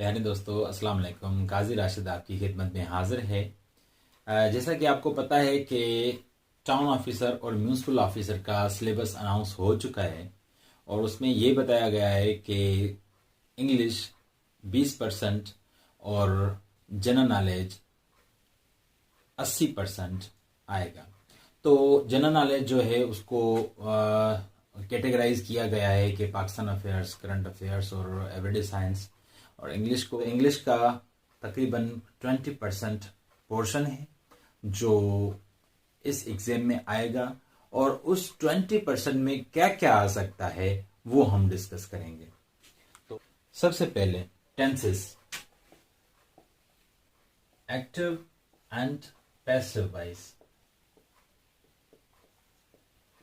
प्यारे दोस्तों, अस्सलाम वालेकुम। काजी राशिद आपकी खिदमत में हाजिर है। जैसा कि आपको पता है कि टाउन ऑफिसर और म्यूनसिपल ऑफिसर का सिलेबस अनाउंस हो चुका है और उसमें ये बताया गया है कि इंग्लिश 20% और जनरल नॉलेज 80% आएगा। तो जनरल नॉलेज जो है उसको कैटेगराइज किया गया है कि पाकिस्तान अफेयर्स, करंट अफेयर्स और एवरीडे साइंस। और इंग्लिश का तकरीबन 20% पोर्शन है जो इस एग्जाम में आएगा और उस 20% में क्या क्या आ सकता है वो हम डिस्कस करेंगे। तो सबसे पहले tenses, active and passive voice.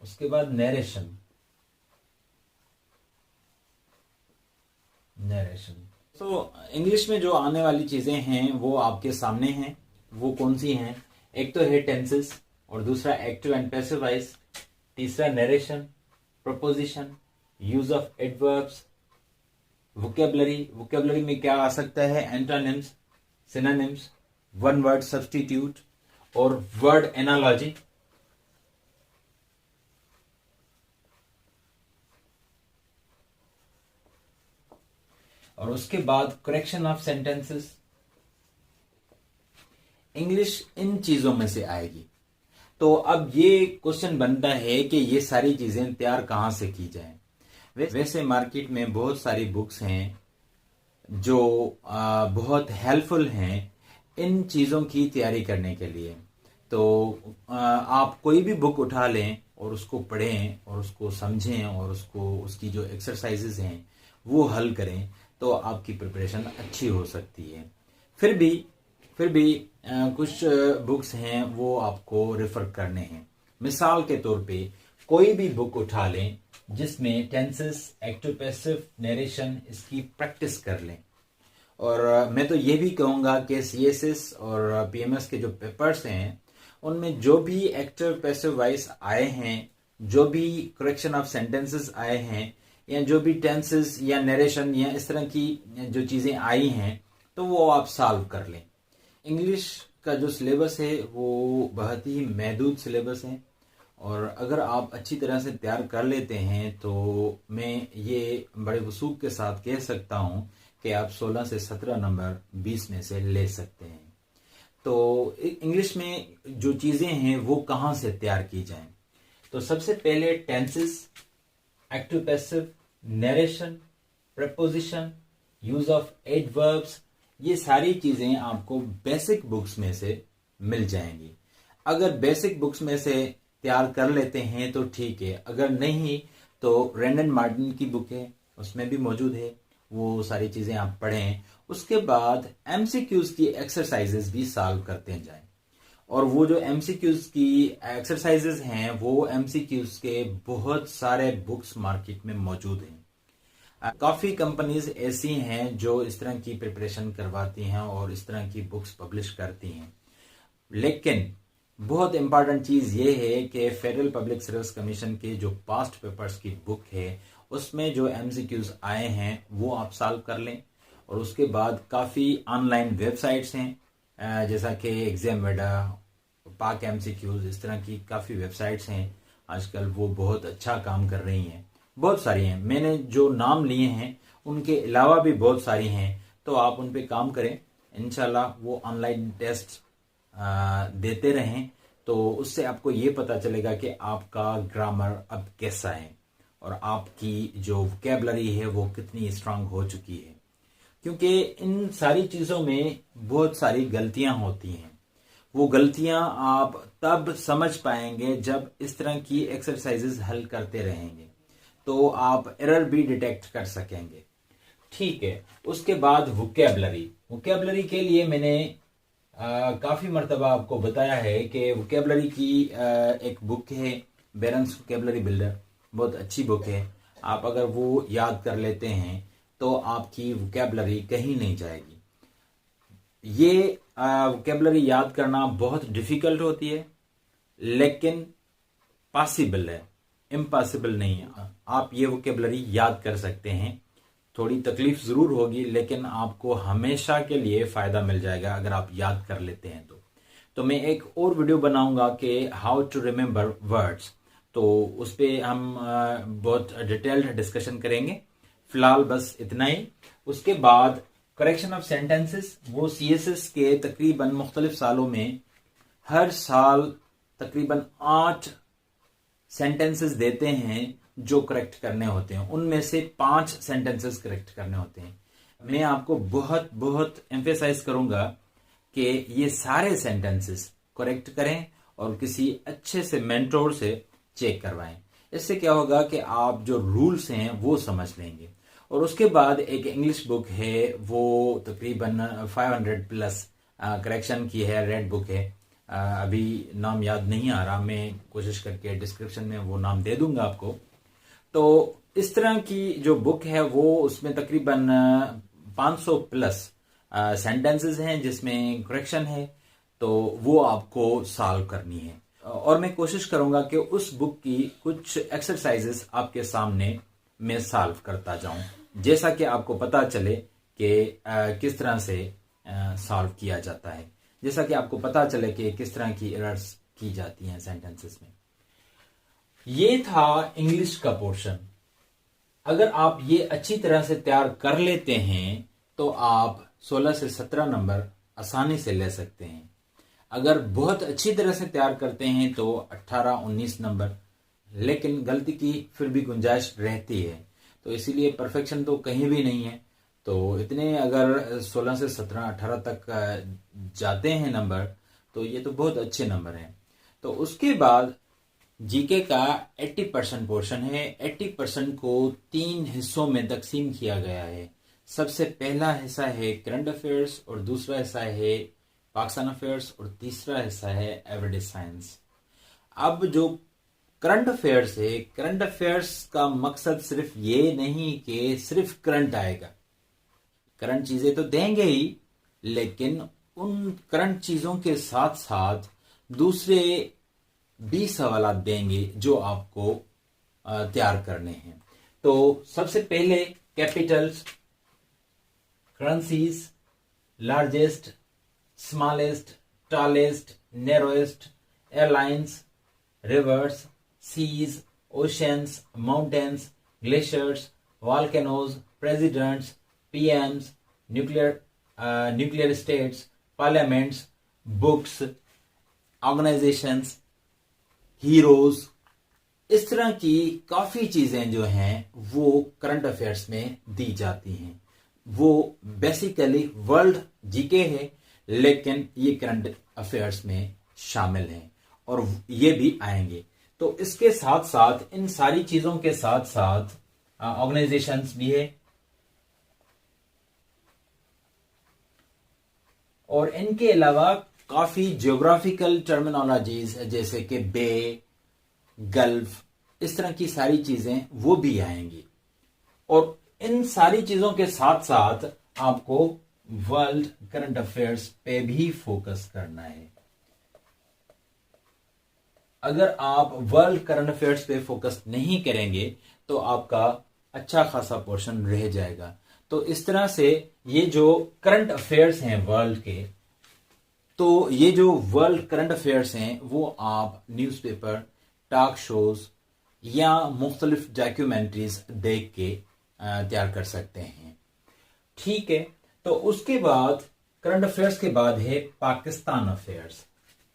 उसके बाद नरेशन तो इंग्लिश में जो आने वाली चीजें हैं वो आपके सामने हैं। वो कौन सी हैं? एक तो है टेंसेस और दूसरा एक्टिव एंड पैसिव वॉइस, तीसरा narration, preposition, use of adverbs, vocabulary में क्या आ सकता है? Antonyms, synonyms, one word substitute और वर्ड एनालॉजी। और उसके बाद correction of sentences. English in चीजों में से आएगी। तो अब ये क्वेश्चन बनता है कि ये सारी चीजें तैयार कहां से की जाए। वैसे मार्केट में बहुत सारी बुक्स हैं जो बहुत हेल्पफुल हैं इन चीजों की तैयारी करने के लिए। तो आप कोई भी बुक उठा लें और उसको पढ़ें और उसको समझें और उसकी जो एक्सरसाइजेज हैं वो हल करें तो आपकी प्रिपरेशन अच्छी हो सकती है। फिर भी कुछ बुक्स हैं वो आपको रेफर करने हैं। मिसाल के तौर पे कोई भी बुक उठा लें जिसमें टेंसेस, एक्टिव पैसिव, नरेशन, इसकी प्रैक्टिस कर लें। और मैं तो ये भी कहूंगा कि सीएसएस और पीएमएस के जो पेपर्स हैं उनमें जो भी एक्टिव पैसिव वॉइस आए हैं, जो भी करेक्शन ऑफ सेंटेंसेस आए हैं या जो भी टेंसेस या नरेशन या इस तरह की जो चीजें आई हैं तो वो आप सॉल्व कर लें। इंग्लिश का जो सिलेबस है वो बहुत ही महदूद सिलेबस है और अगर आप अच्छी तरह से तैयार कर लेते हैं तो मैं ये बड़े वसूख के साथ कह सकता हूं कि आप 16 से 17 नंबर 20 में से ले सकते हैं। तो इंग्लिश में जो चीजें हैं वो कहां से तैयार की जाएं? तो सबसे पहले tenses, active passive, narration, preposition, use of adverbs, ये सारी चीजें आपको बेसिक बुक्स में से मिल जाएंगी। अगर बेसिक बुक्स में से तैयार कर लेते हैं तो ठीक है, अगर नहीं तो रेंडन मार्टिन की बुक है उसमें भी मौजूद है, वो सारी चीजें आप पढ़ें। उसके बाद एमसीक्यूज की एक्सरसाइजेस भी सॉल्व करते जाएं। और वो जो एमसीक्यूज की एक्सरसाइजेस हैं वो एमसीक्यूज के बहुत सारे बुक्स मार्केट में मौजूद हैं। काफी कंपनीज ऐसी हैं जो इस तरह की प्रिपरेशन करवाती हैं और इस तरह की बुक्स पब्लिश करती हैं। लेकिन बहुत इंपॉर्टेंट चीज ये है कि फेडरल पब्लिक सर्विस कमीशन के जो पास्ट पेपर्स की बुक है उसमें जो एमसीक्यूज आए हैं वो आप सॉल्व कर लें। और उसके बाद काफी ऑनलाइन वेबसाइट्स हैं जैसा कि एग्जामवेडा, पाक एमसीक्यूज, इस तरह की काफी वेबसाइट्स हैं आजकल, वो बहुत अच्छा काम कर रही हैं। बहुत सारी हैं, मैंने जो नाम लिए हैं उनके अलावा भी बहुत सारी हैं। तो आप उन पे काम करें, इंशाल्लाह वो ऑनलाइन टेस्ट देते रहें तो उससे आपको ये पता चलेगा कि आपका ग्रामर अब कैसा है और आपकी जो वोकैबुलरी है वो कितनी स्ट्रांग हो चुकी है। क्योंकि इन सारी चीजों में बहुत सारी गलतियां होती हैं। वो गलतियां आप तब समझ पाएंगे जब इस तरह की एक्सरसाइजेस हल करते रहेंगे तो आप एरर भी डिटेक्ट कर सकेंगे। ठीक है, उसके बाद वोकैबुलरी के लिए मैंने काफी मर्तबा आपको बताया है कि वोकैबुलरी की एक बुक है बेरन्स वोकैबुलरी बिल्डर, बहुत अच्छी बुक है। आप अगर वो याद कर लेते हैं तो आपकी वोकैबुलरी कहीं नहीं जाएगी। ये वोकैबुलरी याद करना बहुत डिफिकल्ट होती है लेकिन पॉसिबल है, इम्पॉसिबल नहीं है। आप ये वोकैबुलरी याद कर सकते हैं थोड़ी तकलीफ जरूर होगी, लेकिन आपको हमेशा के लिए फायदा मिल जाएगा अगर आप याद कर लेते हैं तो मैं एक और वीडियो बनाऊंगा कि हाउ टू रिमेम्बर वर्ड्स, तो उस पर हम बहुत डिटेल्ड डिस्कशन करेंगे। फिलहाल बस इतना ही। उसके बाद करेक्शन ऑफ सेंटेंसेस, वो CSS के तकरीबन मुख्तलिफ सालों में हर साल तकरीबन 8 सेंटेंसेस देते हैं जो करेक्ट करने होते हैं। उनमें से 5 सेंटेंसेस करेक्ट करने होते हैं। मैं आपको बहुत बहुत एम्फेसाइज करूंगा कि ये सारे सेंटेंसेस करेक्ट करें और किसी अच्छे से मेंटोर से चेक करवाएं। इससे क्या होगा कि आप जो रूल्स हैं वो समझ लेंगे। और उसके बाद एक इंग्लिश बुक है, वो तकरीबन 500 प्लस करेक्शन की है, रेड बुक है। अभी नाम याद नहीं आ रहा, मैं कोशिश करके डिस्क्रिप्शन में वो नाम दे दूंगा आपको। तो इस तरह की जो बुक है वो उसमें तकरीबन 500 प्लस सेंटेंसेस हैं जिसमें करेक्शन है, तो वो आपको सॉल्व करनी है। और मैं कोशिश करूंगा कि उस बुक की कुछ एक्सरसाइजेस आपके सामने मैं सॉल्व करता जाऊं, जैसा कि आपको पता चले कि किस तरह से सॉल्व किया जाता है, जैसा कि आपको पता चले कि किस तरह की एरर्स की जाती हैं सेंटेंसेस में। ये था इंग्लिश का पोर्शन। अगर आप ये अच्छी तरह से तैयार कर लेते हैं तो आप 16 से 17 नंबर आसानी से ले सकते हैं। अगर बहुत अच्छी तरह से तैयार करते हैं तो 18-19 नंबर, लेकिन गलती की फिर भी गुंजाइश रहती है। तो इसीलिए परफेक्शन तो कहीं भी नहीं है। तो इतने अगर 16 से 17, 18 तक जाते हैं नंबर, तो ये तो बहुत अच्छे नंबर हैं। तो उसके बाद जीके का 80% पोर्शन है। 80% को 3 हिस्सों में तकसीम किया गया है। सबसे पहला हिस्सा है करंट अफेयर्स, और दूसरा हिस्सा है पाकिस्तान अफेयर्स, और तीसरा हिस्सा है एवरीडे साइंस। अब जो करंट अफेयर्स है, करंट अफेयर्स का मकसद सिर्फ ये नहीं कि सिर्फ करंट आएगा। करंट चीजें तो देंगे ही, लेकिन उन करंट चीजों के साथ साथ दूसरे 20 सवाल देंगे जो आपको तैयार करने हैं। तो सबसे पहले capitals, currencies, largest, smallest, tallest, narrowest, airlines, rivers, seas, oceans, mountains, glaciers, volcanoes, presidents, PMs, nuclear states, parliaments, books, organisations, heroes, इस तरह की काफी चीजें जो हैं वो करंट अफेयर्स में दी जाती हैं। वो बेसिकली वर्ल्ड जीके है, लेकिन ये करंट अफेयर्स में शामिल हैं और ये भी आएंगे। तो इसके साथ साथ, इन सारी चीजों के साथ साथ ऑर्गेनाइजेशंस भी है, और इनके अलावा काफी जियोग्राफिकल टर्मिनोलॉजीज जैसे कि बे, गल्फ, इस तरह की सारी चीजें वो भी आएंगी। और इन सारी चीजों के साथ साथ आपको वर्ल्ड करंट अफेयर्स पे भी फोकस करना है। अगर आप वर्ल्ड करंट अफेयर्स पे फोकस नहीं करेंगे तो आपका अच्छा खासा पोर्शन रह जाएगा। तो इस तरह से ये जो करंट अफेयर्स हैं वर्ल्ड के, तो ये जो वर्ल्ड करंट अफेयर्स हैं वो आप न्यूज़पेपर, टॉक शोज या मुख्तलिफ डॉक्यूमेंट्रीज देख के तैयार कर सकते हैं। ठीक है। तो उसके बाद करंट अफेयर्स के बाद है पाकिस्तान अफेयर्स।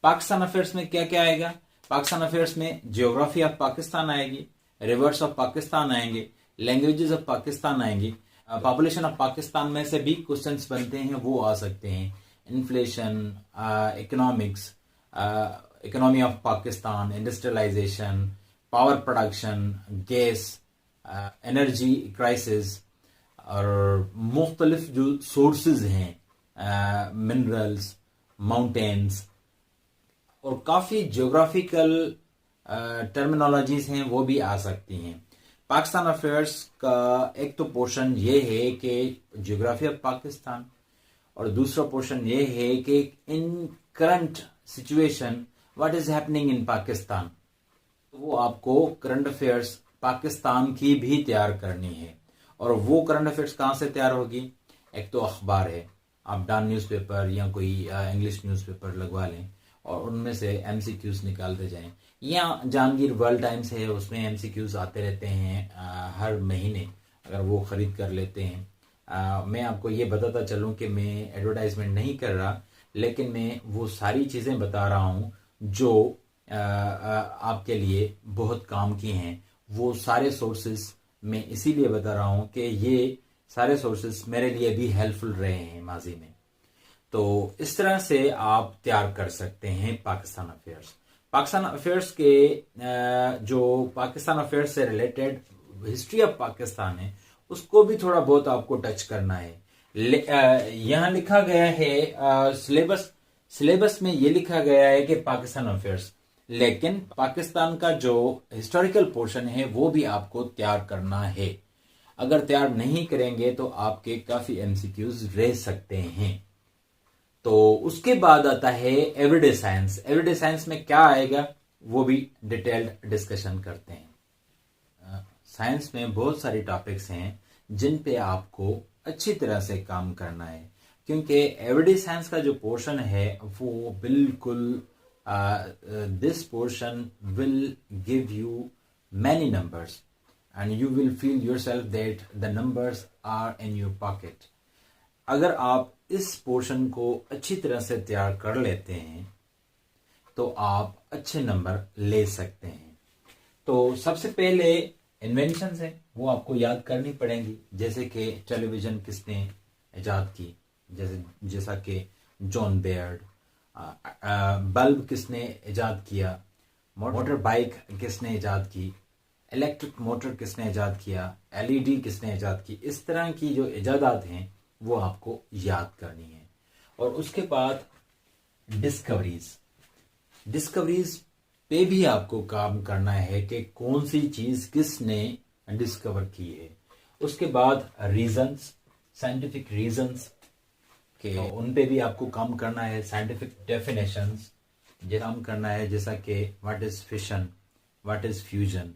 पाकिस्तान अफेयर्स में क्या क्या आएगा? पाकिस्तान अफेयर्स में जियोग्राफी ऑफ पाकिस्तान आएगी, रिवर्स ऑफ पाकिस्तान आएंगे, लैंग्वेजेस ऑफ पाकिस्तान आएंगी, पॉपुलेशन ऑफ पाकिस्तान में से भी क्वेश्चंस बनते हैं वो आ सकते हैं, inflation, economics, economy of Pakistan, industrialisation, power production, gas, energy crisis, और मुख्तलिफ जो सोर्सेज हैं, मिनरल्स, माउंटेन्स, और काफी जियोग्राफिकल टर्मिनोलॉजीज हैं वो भी आ सकती हैं। पाकिस्तान अफेयर्स का एक तो पोर्शन ये है कि जियोग्राफी ऑफ पाकिस्तान, और दूसरा पोर्शन ये है कि in current situation what is happening in Pakistan. वो आपको करंट अफेयर्स पाकिस्तान की भी तैयार करनी है। और वो करंट अफेयर्स कहाँ से तैयार होगी? एक तो अखबार है, आप डॉन न्यूज़पेपर या कोई इंग्लिश न्यूज़पेपर लगवा लें और उनमें से एमसीक्यूज निकालते जाएं, या जहांगीर वर्ल्ड टाइम्स है, उसमें एमसीक्यूज आते रहते हैं हर महीने, अगर वो खरीद कर लेते हैं। मैं आपको ये बताता चलूं कि मैं एडवर्टाइजमेंट नहीं कर रहा, लेकिन मैं वो सारी चीज़ें बता रहा हूँ जो आपके लिए बहुत काम की हैं। वो सारे सोर्सेस मैं इसीलिए बता रहा हूँ कि ये सारे सोर्सेस मेरे लिए भी हेल्पफुल रहे हैं माजी में। तो इस तरह से आप तैयार कर सकते हैं पाकिस्तान अफेयर्स। पाकिस्तान अफेयर्स के जो पाकिस्तान अफेयर्स से रिलेटेड हिस्ट्री ऑफ पाकिस्तान है, उसको भी थोड़ा बहुत आपको टच करना है। यहाँ लिखा गया है सिलेबस में ये लिखा गया है कि पाकिस्तान अफेयर्स, लेकिन पाकिस्तान का जो हिस्टोरिकल पोर्शन है वो भी आपको तैयार करना है। अगर तैयार नहीं करेंगे तो आपके काफी एमसीक्यूज रह सकते हैं। तो उसके बाद आता है एवरीडे साइंस। एवरीडे साइंस में क्या आएगा वो भी डिटेल्ड डिस्कशन करते हैं। साइंस में बहुत सारे टॉपिक्स हैं जिन पे आपको अच्छी तरह से काम करना है, क्योंकि एवरीडे साइंस का जो पोर्शन है वो बिल्कुल this portion will give you many numbers and you will feel yourself that the numbers are in your pocket. अगर आप इस पोर्शन को अच्छी तरह से तैयार कर लेते हैं तो आप अच्छे नंबर ले सकते हैं। तो सबसे पहले इन्वेंशंस है वो आपको याद करनी पड़ेंगी, जैसे कि टेलीविजन किसने इजाद की, जैसा कि जॉन बेयर्ड। बल्ब किसने इजाद किया, मोटर बाइक किसने इजाद की, इलेक्ट्रिक मोटर किसने इजाद किया, एलईडी किसने इजाद की। इस तरह की जो इजादात हैं वो आपको याद करनी है। और उसके बाद डिस्कवरीज पे भी आपको काम करना है कि कौन सी चीज किसने डिस्कवर की है। उसके बाद रीजंस, साइंटिफिक रीजंस के उन पे भी आपको काम करना है। साइंटिफिक डेफिनेशंस काम करना है, जैसा कि what is fission, what is fusion,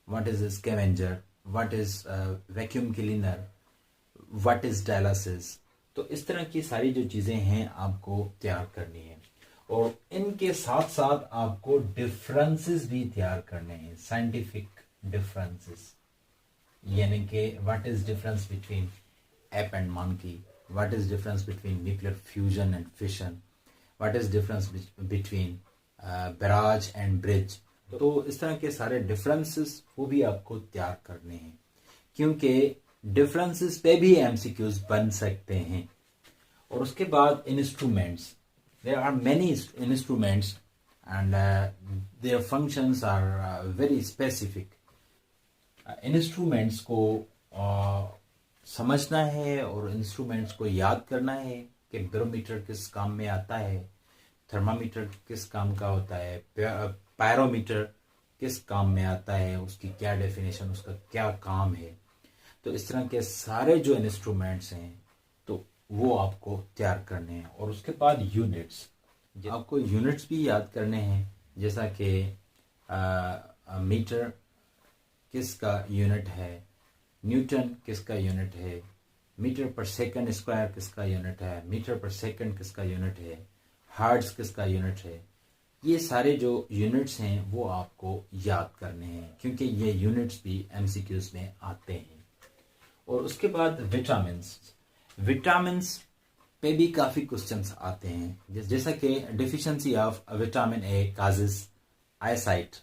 what is scavenger, what is vacuum cleaner, what is dialysis. तो इस तरह की सारी जो चीजें हैं आपको तैयार करनी है। और इनके साथ साथ आपको डिफरेंसेस भी तैयार करने हैं, साइंटिफिक डिफरेंसेस, यानी कि what is difference between app and monkey, what is difference between nuclear fusion and fission, what is difference between barrage and bridge. तो इस तरह के सारे डिफरेंसेस वो भी आपको तैयार करने हैं, क्योंकि डिफरेंसेस पे भी एमसीक्यूज बन सकते हैं। और उसके बाद instruments, there are many instruments and their functions are very specific. Instruments को समझना है और इंस्ट्रूमेंट्स को याद करना है कि बैरोमीटर किस काम में आता है, थर्मामीटर किस काम का होता है, पायरोमीटर किस काम में आता है, उसकी क्या डेफिनेशन, उसका क्या काम है। तो इस तरह के सारे जो इंस्ट्रूमेंट्स हैं तो वो आपको तैयार करने हैं। और उसके बाद यूनिट्स, आपको यूनिट्स भी याद करने हैं, जैसा कि मीटर किसका यूनिट है, न्यूटन किसका यूनिट है, मीटर पर सेकंड स्क्वायर किसका यूनिट है, मीटर पर सेकंड किसका यूनिट है, हर्ट्ज किसका यूनिट है। ये सारे जो यूनिट्स हैं वो आपको याद करने हैं, क्योंकि ये यूनिट्स भी एमसीक्यूज में आते हैं। और उसके बाद विटामिन्स पे भी काफी क्वेश्चंस आते हैं, जैसा कि deficiency of vitamin A causes eyesight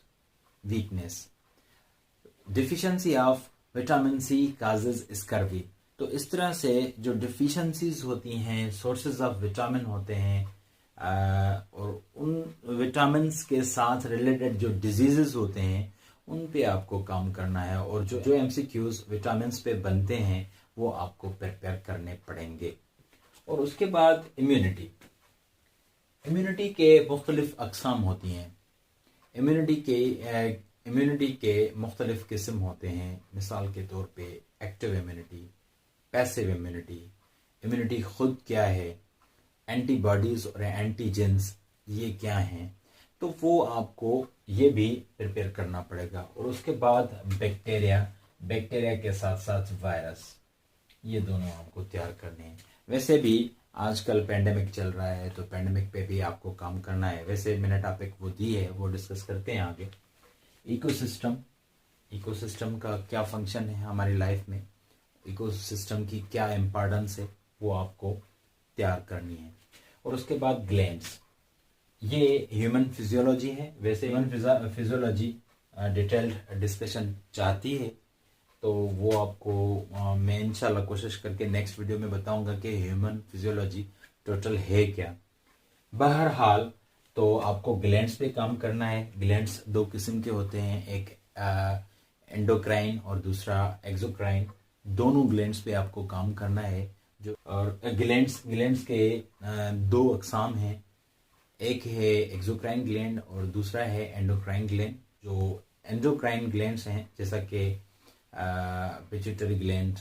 weakness, deficiency of vitamin C causes scurvy. तो इस तरह से जो डिफिशिएंसीज होती हैं, सोर्सेज ऑफ विटामिन होते हैं, और उन विटामिन्स के साथ रिलेटेड जो डिजीजेस होते हैं उन पे आपको काम करना है। और जो एमसीक्यूज विटामिन्स पे बनते हैं वो आपको प्रिपेयर करने पड़ेंगे। और उसके बाद इम्यूनिटी के मुख्तलिफ अकसाम होती हैं। इम्यूनिटी के मुख्तलिफ किस्म होते हैं, मिसाल के तौर पे एक्टिव इम्यूनिटी, पैसिव इम्यूनिटी खुद क्या है, एंटीबॉडीज और एंटीजेंस ये क्या हैं, तो वो आपको ये भी प्रिपेयर करना पड़ेगा। और उसके बाद बैक्टीरिया के साथ साथ वायरस, ये दोनों आपको तैयार करने हैं। वैसे भी आजकल पेंडेमिक चल रहा है, तो पेंडेमिक पे भी आपको काम करना है। वैसे मैंने टॉपिक वो दी है, वो डिस्कस करते हैं आगे। इकोसिस्टम का क्या फंक्शन है हमारी लाइफ में, इकोसिस्टम की क्या इम्पोर्टेंस है, वो आपको तैयार करनी है। और उसके बाद ग्लैंड्स, ये ह्यूमन फिजियोलॉजी है। वैसे ह्यूमन फिजियोलॉजी डिटेल्ड डिस्कशन चाहती है, तो वो आपको मैं इंशाल्लाह कोशिश करके नेक्स्ट वीडियो में बताऊंगा कि ह्यूमन फिजियोलॉजी टोटल है क्या। बहरहाल तो आपको ग्लैंड्स पे काम करना है। ग्लैंड्स दो किस्म के होते हैं, एक एंडोक्राइन और दूसरा एक्सोक्राइन। दोनों ग्लैंड्स पे आपको काम करना है। जो और ग्लैंड्स के दो अकसाम हैं, एक है एक्सोक्राइन ग्लैंड और दूसरा है एंडोक्राइन ग्लैंड। जो एंडोक्राइन ग्लैंड्स हैं जैसा कि pituitary gland,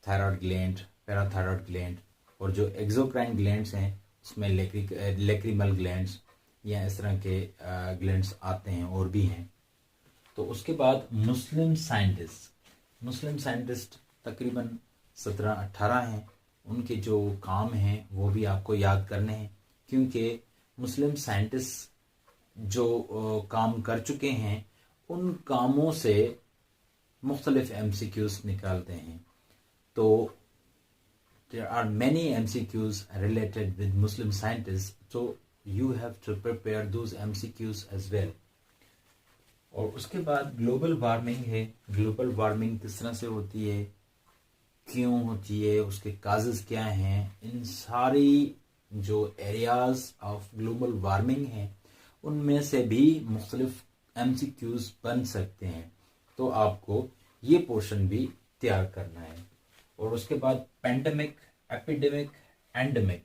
thyroid gland, parathyroid gland, और जो एक्सोक्राइन ग्लैंड्स हैं उसमें लेक्रिमल ग्लैंड्स या इस तरह के ग्लैंड्स आते हैं और भी हैं। तो उसके बाद मुस्लिम साइंटिस्ट तकरीबन 17-18 हैं। उनके जो काम हैं वो भी आपको याद करने हैं, क्योंकि मुस्लिम साइंटिस्ट जो काम कर चुके हैं उन कामों से मुख्तलिफ MCQs निकालते हैं। तो there are many MCQs related with Muslim scientists, so you have to prepare those MCQs as well. और उसके बाद ग्लोबल वार्मिंग है। ग्लोबल वार्मिंग किस तरह से होती है, क्यों होती है, उसके काजेस क्या हैं, इन सारी जो एरियाज ऑफ ग्लोबल वार्मिंग हैं उनमें से भी मुख्तलिफ MCQs बन सकते हैं। तो आपको ये पोर्शन भी तैयार करना है। और उसके बाद पेंडेमिक, एपिडेमिक, एंडेमिक,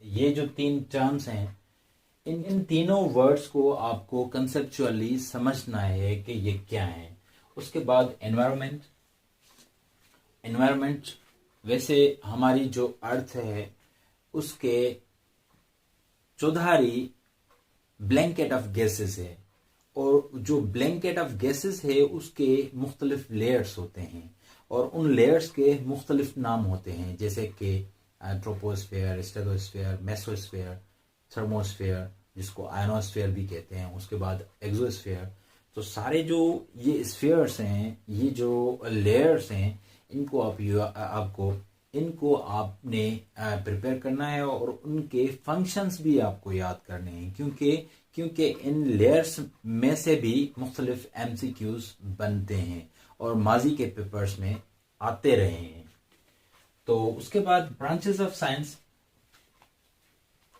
ये जो 3 टर्म्स हैं, इन तीनों वर्ड्स को आपको कंसेप्चुअली समझना है कि ये क्या है। उसके बाद एनवायरमेंट वैसे हमारी जो अर्थ है उसके चौधारी ब्लैंकेट ऑफ गैसेस है, और जो ब्लैंकेट ऑफ गैसेस है उसके मुख्तलिफ लेयर्स होते हैं, और उन लेयर्स के मुख्तलिफ नाम होते हैं, जैसे कि ट्रोपोस्फेयर, स्टेगोस्फेयर, मेसोस्फेयर, थर्मोस्फेयर, जिसको आयनोस्फेयर भी कहते हैं, उसके बाद एक्सोस्फेयर। तो सारे जो ये स्फीयर्स हैं, ये जो लेयर्स हैं, इनको आपने प्रिपेयर करना है, और उनके फंक्शंस भी आपको याद करने हैं, क्योंकि इन लेयर्स में से भी मुख्तलिफ MCQs बनते हैं और माजी के पेपर्स में आते रहे हैं। तो उसके बाद ब्रांचेस ऑफ साइंस,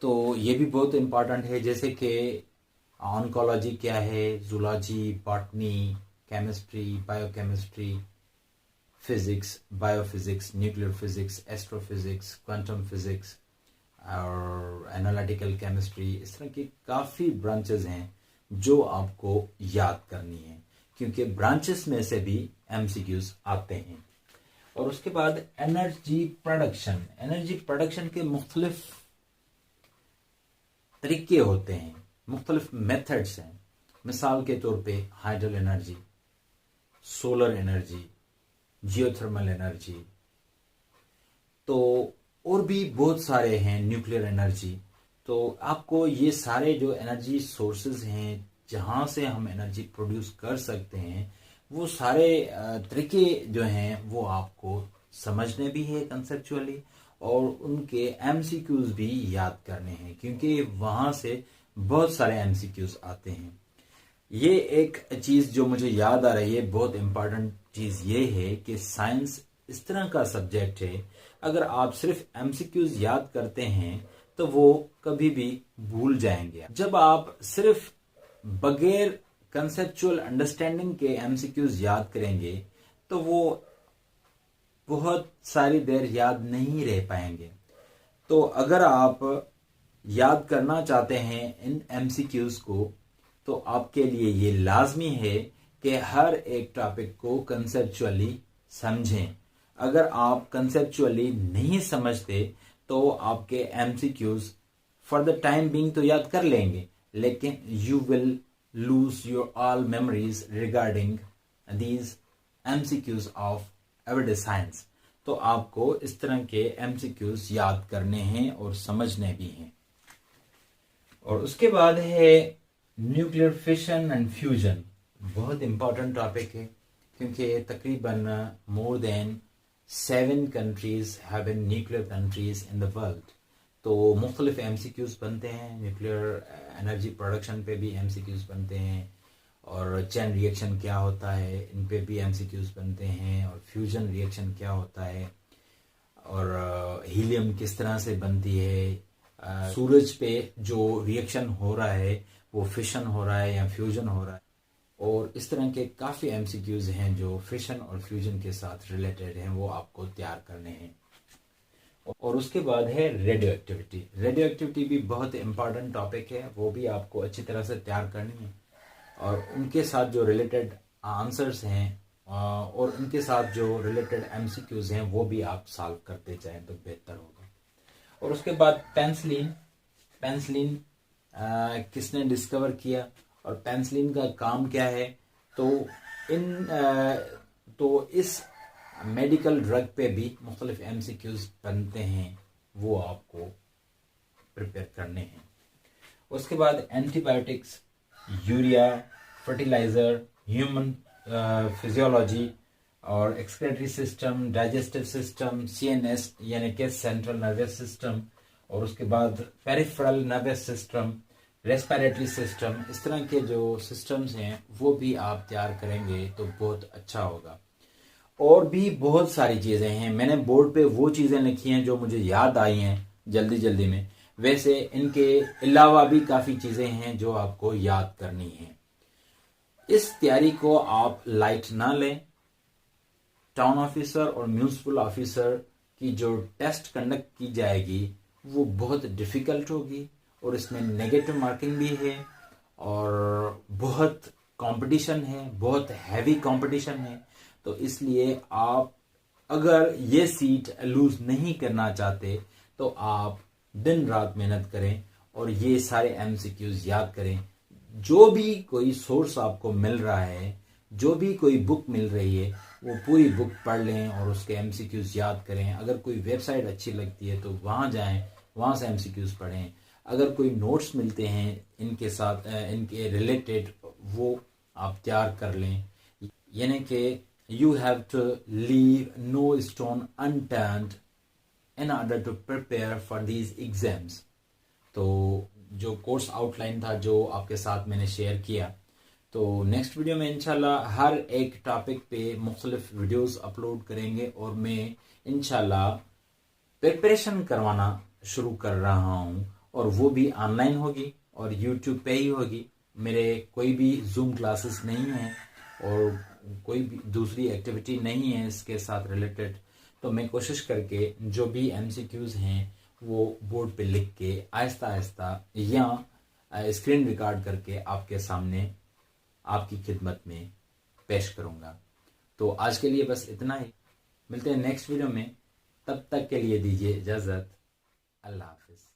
तो ये भी बहुत इंपॉर्टेंट है, जैसे कि ऑन्कोलॉजी क्या है, zoology, botany, chemistry, biochemistry, physics, biophysics, nuclear physics, astrophysics, quantum physics और एनालिटिकल केमिस्ट्री। इस तरह की काफ़ी ब्रांचेस हैं जो आपको याद करनी है, क्योंकि ब्रांचेस में से भी MCQs आते हैं। और उसके बाद एनर्जी प्रोडक्शन के मुख्तलिफ तरीके होते हैं, मुख्तलिफ मेथड्स हैं। मिसाल के तौर पे hydel energy, solar energy, geothermal energy, तो और भी बहुत सारे हैं, न्यूक्लियर एनर्जी। तो आपको ये सारे जो एनर्जी सोर्सेज हैं जहाँ से हम एनर्जी प्रोड्यूस कर सकते हैं, वो सारे तरीके जो हैं वो आपको समझने भी है कंसेप्चुअली, और उनके MCQs भी याद करने हैं, क्योंकि वहाँ से बहुत सारे MCQs आते हैं। ये एक चीज़ जो मुझे याद आ रही है, बहुत इंपॉर्टेंट चीज़ ये है कि साइंस इस तरह का सब्जेक्ट है, अगर आप सिर्फ MCQs याद करते हैं तो वो कभी भी भूल जाएंगे। जब आप सिर्फ बगैर कंसेप्चुअल अंडरस्टैंडिंग के MCQs याद करेंगे तो वो बहुत सारी देर याद नहीं रह पाएंगे। तो अगर आप याद करना चाहते हैं इन MCQs को, तो आपके लिए ये लाजमी है कि हर एक टॉपिक को कंसेप्चुअली समझें। अगर आप कंसेप्चुअली नहीं समझते तो आपके MCQs for the time being तो याद कर लेंगे, लेकिन you will lose your all memories regarding these MCQs of everyday science. तो आपको इस तरह के MCQs याद करने हैं और समझने भी हैं। और उसके बाद है न्यूक्लियर फिशन एंड फ्यूजन। बहुत इंपॉर्टेंट टॉपिक है क्योंकि तकरीबन more than 7 countries have been nuclear countries in the world. तो मुख्तलिफ MCQs बनते हैं। न्यूक्लियर एनर्जी प्रोडक्शन पे भी MCQs बनते हैं, और चेन रिएक्शन क्या होता है इन पे भी MCQs बनते हैं, और फ्यूजन रिएक्शन क्या होता है, और हीलियम किस तरह से बनती है, सूरज पे जो रिएक्शन हो रहा है वो फिशन हो रहा है या फ्यूजन हो रहा है। और इस तरह के काफ़ी MCQs हैं जो फिशन और फ्यूजन के साथ रिलेटेड हैं, वो आपको तैयार करने हैं। और उसके बाद है रेडियो एक्टिविटी। रेडियो एक्टिविटी भी बहुत इंपॉर्टेंट टॉपिक है, वो भी आपको अच्छी तरह से तैयार करनी है, और उनके साथ जो रिलेटेड आंसर्स हैं और उनके साथ जो रिलेटेड MCQs हैं वो भी आप सॉल्व करते जाएं तो बेहतर होगा। और उसके बाद पेंसिलिन किसने डिस्कवर किया और पेंसिलिन का काम क्या है, तो इस मेडिकल ड्रग पे भी मुख्तलिफ MCQs बनते हैं, वो आपको प्रिपेयर करने हैं। उसके बाद antibiotics, urea, fertiliser, human physiology और excretory system, digestive system, CNS यानी कि सेंट्रल नर्वस सिस्टम, और उसके बाद peripheral nervous system, respiratory system, इस तरह के जो सिस्टम्स हैं वो भी आप तैयार करेंगे तो बहुत अच्छा होगा। और भी बहुत सारी चीज़ें हैं, मैंने बोर्ड पे वो चीज़ें लिखी हैं जो मुझे याद आई हैं जल्दी जल्दी में। वैसे इनके अलावा भी काफ़ी चीज़ें हैं जो आपको याद करनी हैं। इस तैयारी को आप लाइट ना लें। टाउन ऑफिसर और म्यूनिसिपल ऑफिसर की जो टेस्ट कंडक्ट की जाएगी वो बहुत डिफ़िकल्ट होगी, और इसमें नेगेटिव मार्किंग भी है, और बहुत कंपटीशन है, बहुत हैवी कंपटीशन है। तो इसलिए आप अगर ये सीट लूज नहीं करना चाहते तो आप दिन रात मेहनत करें और ये सारे MCQs याद करें। जो भी कोई सोर्स आपको मिल रहा है, जो भी कोई बुक मिल रही है, वो पूरी बुक पढ़ लें और उसके MCQs याद करें। अगर कोई वेबसाइट अच्छी लगती है तो वहाँ जाएं, वहाँ से MCQs पढ़ें। अगर कोई नोट्स मिलते हैं इनके साथ इनके रिलेटेड, वो आप तैयार कर लें। यानी कि you have to leave no stone unturned in order to prepare for these exams। तो जो कोर्स आउटलाइन था जो आपके साथ मैंने शेयर किया, तो नेक्स्ट वीडियो में इंशाल्लाह हर एक टॉपिक पे मुख्तलिफ वीडियोस अपलोड करेंगे, और मैं इंशाल्लाह प्रिपरेशन करवाना शुरू कर रहा हूँ, और वो भी ऑनलाइन होगी और यूट्यूब पे ही होगी। मेरे कोई भी जूम क्लासेस नहीं है और कोई भी दूसरी एक्टिविटी नहीं है इसके साथ रिलेटेड। तो मैं कोशिश करके जो भी MCQs हैं वो बोर्ड पे लिख के आहिस्ता आहिस्ता या स्क्रीन रिकॉर्ड करके आपके सामने आपकी खिदमत में पेश करूंगा। तो आज के लिए बस इतना ही, मिलते हैं नेक्स्ट वीडियो में। तब तक के लिए दीजिए इजाज़त। अल्लाह हाफिज़।